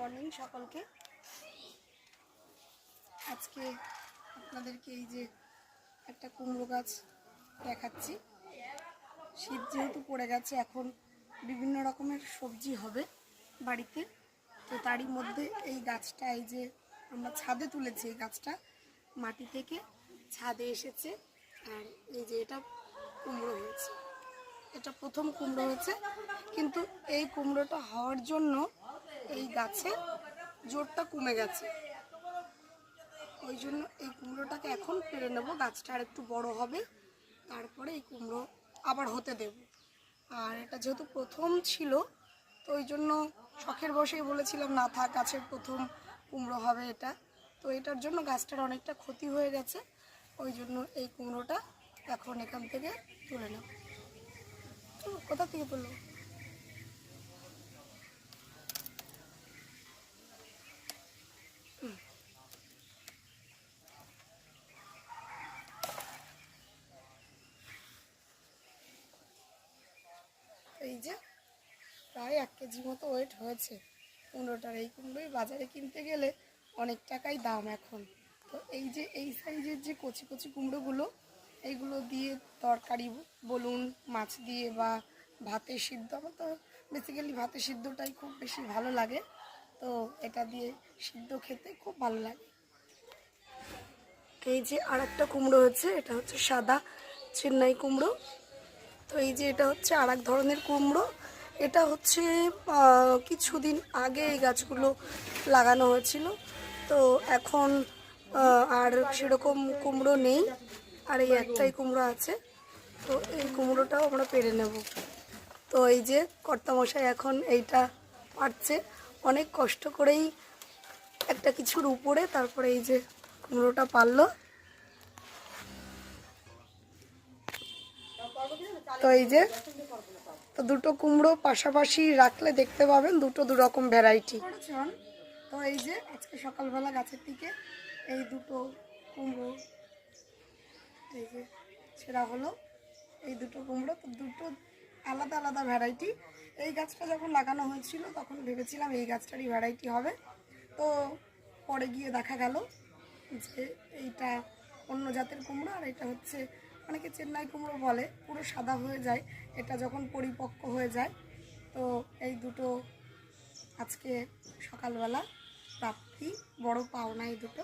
Morning সকলকে। আজকে আপনাদেরকে এই যে একটা কুমড়ো গাছ দেখাচ্ছি। শীত যেহেতু পড়ে গেছে, এখন বিভিন্ন রকমের সবজি হবে বাড়িতে, তো তারই মধ্যে এই গাছটা, এই যে আমরা ছাদে তুলেছি, এই গাছটা মাটি থেকে ছাদে এসেছে। আর এই যে এটা কুমড়ো হয়েছে, এটা প্রথম কুমড়ো হয়েছে, কিন্তু এই কুমড়োটা হওয়ার জন্য এই গাছে জোরটা কমে গেছে। ওই জন্য এই কুমড়োটাকে এখন পেরে নেব, গাছটা আর একটু বড় হবে, তারপরে এই কুমড়ো আবার হতে দেব। আর এটা যেহেতু প্রথম ছিল, তো ওই জন্য শখের বসেই বলেছিলাম না থাক, গাছের প্রথম কুমড়ো হবে এটা। তো এটার জন্য গাছটার অনেকটা ক্ষতি হয়ে গেছে, ওই জন্য এই কুমড়োটা এখন এখান থেকে তুলে নেব। কোথা থেকে তুলব? এই যে প্রায় 1 কেজি মতো ওয়েট হয়েছে কুমড়োটার। এই কুমড়োই বাজারে কিনতে গেলে অনেক টাকাই দাম এখন। তো এই যে এই সাইজের যে কচি কচি কুমড়োগুলো, এইগুলো দিয়ে তরকারি বলুন, মাছ দিয়ে বা ভাতে সিদ্ধ, আমার তো বেসিক্যালি ভাতে সিদ্ধটাই খুব বেশি ভালো লাগে, তো এটা দিয়ে সিদ্ধ খেতে খুব ভালো লাগে। এই যে আর একটা কুমড়ো হচ্ছে, এটা হচ্ছে সাদা চেন্নাই কুমড়ো। তো এই যে এটা হচ্ছে আর এক ধরনের কুমড়ো। এটা হচ্ছে কিছুদিন আগে এই গাছগুলো লাগানো হয়েছিল, তো এখন আর সেরকম কুমড়ো নেই, আর এই একটাই কুমড়ো আছে। তো এই কুমড়োটাও আমরা পেরে নেব। তো এই যে কর্তামশাই এখন এইটা পারছে, অনেক কষ্ট করেই একটা কিছুর উপরে, তারপরে এই যে কুমড়োটা পারলো। তো এই যে তো দুটো কুমড়ো পাশাপাশি রাখলে দেখতে পাবেন দুটো দুরকম ভ্যারাইটি। তো এই যে আজকে সকালবেলা গাছের থেকে এই দুটো কুমড়ো এই যে ছেঁড়া হলো, এই দুটো কুমড়ো, তো দুটো আলাদা আলাদা ভ্যারাইটি। এই গাছটা যখন লাগানো হয়েছিল তখন ভেবেছিলাম এই গাছটারই ভ্যারাইটি হবে, তো পরে গিয়ে দেখা গেল যে এইটা অন্য জাতের কুমড়ো, আর এটা হচ্ছে অনেকে চেন্নাই কুমড়ো বলে, পুরো সাদা হয়ে যায় এটা যখন পরিপক্ক হয়ে যায়। তো এই দুটো আজকে সকালবেলা প্রাপ্তি, বড় পাওনা এই দুটো।